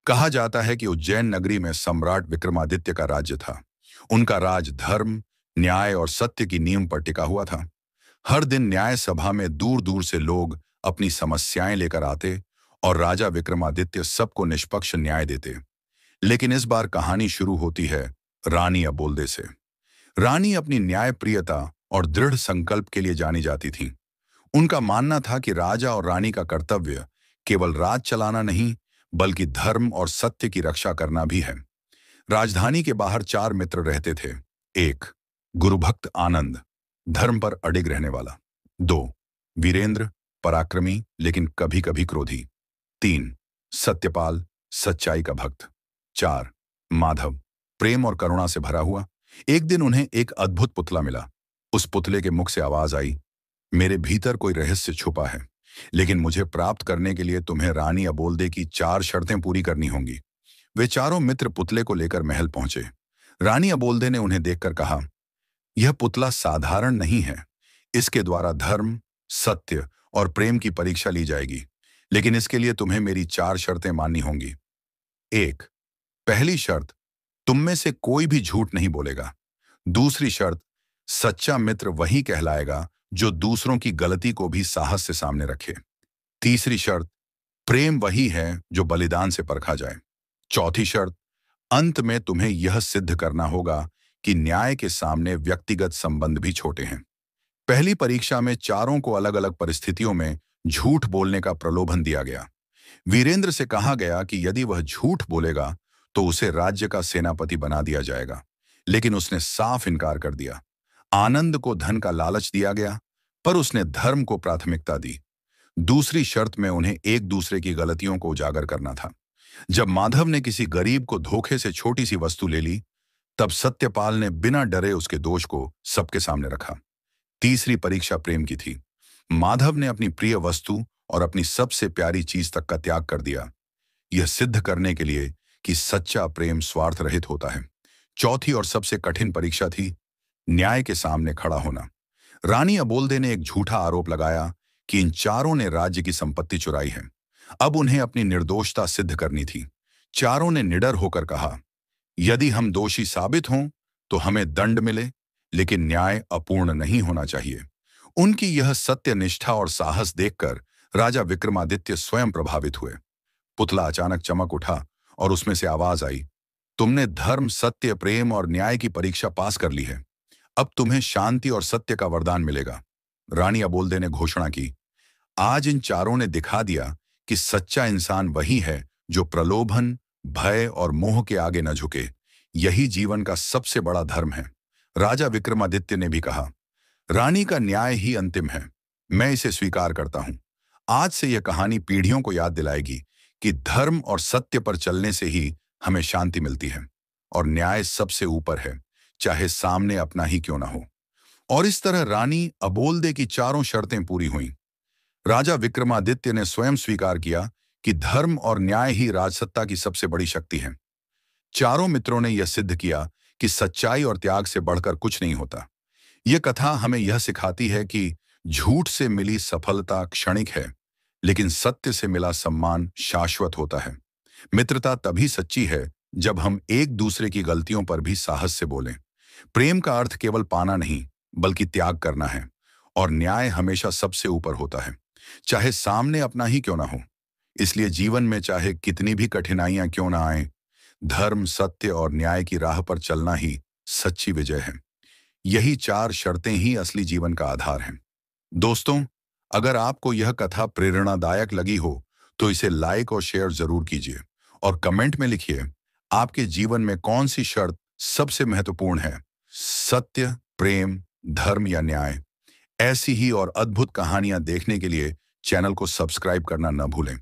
कहा जाता है कि उज्जैन नगरी में सम्राट विक्रमादित्य का राज्य था। उनका राज धर्म, न्याय और सत्य की नींव पर टिका हुआ था। हर दिन न्याय सभा में दूर दूर से लोग अपनी समस्याएं लेकर आते और राजा विक्रमादित्य सबको निष्पक्ष न्याय देते। लेकिन इस बार कहानी शुरू होती है रानी अबोल्दे से। रानी अपनी न्यायप्रियता और दृढ़ संकल्प के लिए जानी जाती थी। उनका मानना था कि राजा और रानी का कर्तव्य केवल राज चलाना नहीं, बल्कि धर्म और सत्य की रक्षा करना भी है। राजधानी के बाहर चार मित्र रहते थे। एक, गुरुभक्त आनंद, धर्म पर अडिग रहने वाला। दो, वीरेंद्र, पराक्रमी लेकिन कभी कभी क्रोधी। तीन, सत्यपाल, सच्चाई का भक्त। चार, माधव, प्रेम और करुणा से भरा हुआ। एक दिन उन्हें एक अद्भुत पुतला मिला। उस पुतले के मुख से आवाज आई, मेरे भीतर कोई रहस्य छुपा है, लेकिन मुझे प्राप्त करने के लिए तुम्हें रानी अबोल्दे की चार शर्तें पूरी करनी होंगी। वे चारों मित्र पुतले को लेकर महल पहुंचे। रानी अबोल्दे ने उन्हें देखकर कहा, यह पुतला साधारण नहीं है। इसके द्वारा धर्म, सत्य और प्रेम की परीक्षा ली जाएगी, लेकिन इसके लिए तुम्हें मेरी चार शर्तें माननी होंगी। एक, पहली शर्त, तुम में से कोई भी झूठ नहीं बोलेगा। दूसरी शर्त, सच्चा मित्र वही कहलाएगा जो दूसरों की गलती को भी साहस से सामने रखे। तीसरी शर्त, प्रेम वही है जो बलिदान से परखा जाए। चौथी शर्त, अंत में तुम्हें यह सिद्ध करना होगा कि न्याय के सामने व्यक्तिगत संबंध भी छोटे हैं। पहली परीक्षा में चारों को अलग अलग परिस्थितियों में झूठ बोलने का प्रलोभन दिया गया। वीरेंद्र से कहा गया कि यदि वह झूठ बोलेगा तो उसे राज्य का सेनापति बना दिया जाएगा, लेकिन उसने साफ इनकार कर दिया। आनंद को धन का लालच दिया गया, पर उसने धर्म को प्राथमिकता दी। दूसरी शर्त में उन्हें एक दूसरे की गलतियों को उजागर करना था। जब माधव ने किसी गरीब को धोखे से छोटी सी वस्तु ले ली, तब सत्यपाल ने बिना डरे उसके दोष को सबके सामने रखा। तीसरी परीक्षा प्रेम की थी। माधव ने अपनी प्रिय वस्तु और अपनी सबसे प्यारी चीज तक का त्याग कर दिया, यह सिद्ध करने के लिए कि सच्चा प्रेम स्वार्थ रहित होता है। चौथी और सबसे कठिन परीक्षा थी न्याय के सामने खड़ा होना। रानी अबोल्दे ने एक झूठा आरोप लगाया कि इन चारों ने राज्य की संपत्ति चुराई है। अब उन्हें अपनी निर्दोषता सिद्ध करनी थी। चारों ने निडर होकर कहा, यदि हम दोषी साबित हों तो हमें दंड मिले, लेकिन न्याय अपूर्ण नहीं होना चाहिए। उनकी यह सत्यनिष्ठा और साहस देखकर राजा विक्रमादित्य स्वयं प्रभावित हुए। पुतला अचानक चमक उठा और उसमें से आवाज आई, तुमने धर्म, सत्य, प्रेम और न्याय की परीक्षा पास कर ली है। अब तुम्हें शांति और सत्य का वरदान मिलेगा। रानी अबोल्दे ने घोषणा की, आज इन चारों ने दिखा दिया कि सच्चा इंसान वही है जो प्रलोभन, भय और मोह के आगे न झुके। यही जीवन का सबसे बड़ा धर्म है। राजा विक्रमादित्य ने भी कहा, रानी का न्याय ही अंतिम है। मैं इसे स्वीकार करता हूं। आज से यह कहानी पीढ़ियों को याद दिलाएगी कि धर्म और सत्य पर चलने से ही हमें शांति मिलती है और न्याय सबसे ऊपर है, चाहे सामने अपना ही क्यों ना हो। और इस तरह रानी अबोल्दे की चारों शर्तें पूरी हुईं। राजा विक्रमादित्य ने स्वयं स्वीकार किया कि धर्म और न्याय ही राजसत्ता की सबसे बड़ी शक्ति है। चारों मित्रों ने यह सिद्ध किया कि सच्चाई और त्याग से बढ़कर कुछ नहीं होता। यह कथा हमें यह सिखाती है कि झूठ से मिली सफलता क्षणिक है, लेकिन सत्य से मिला सम्मान शाश्वत होता है। मित्रता तभी सच्ची है जब हम एक दूसरे की गलतियों पर भी साहस से बोलें। प्रेम का अर्थ केवल पाना नहीं, बल्कि त्याग करना है। और न्याय हमेशा सबसे ऊपर होता है, चाहे सामने अपना ही क्यों ना हो। इसलिए जीवन में चाहे कितनी भी कठिनाइयां क्यों ना आए, धर्म, सत्य और न्याय की राह पर चलना ही सच्ची विजय है। यही चार शर्तें ही असली जीवन का आधार हैं। दोस्तों, अगर आपको यह कथा प्रेरणादायक लगी हो तो इसे लाइक और शेयर जरूर कीजिए और कमेंट में लिखिए, आपके जीवन में कौन सी शर्त सबसे महत्वपूर्ण है, सत्य, प्रेम, धर्म या न्याय। ऐसी ही और अद्भुत कहानियां देखने के लिए चैनल को सब्सक्राइब करना न भूलें।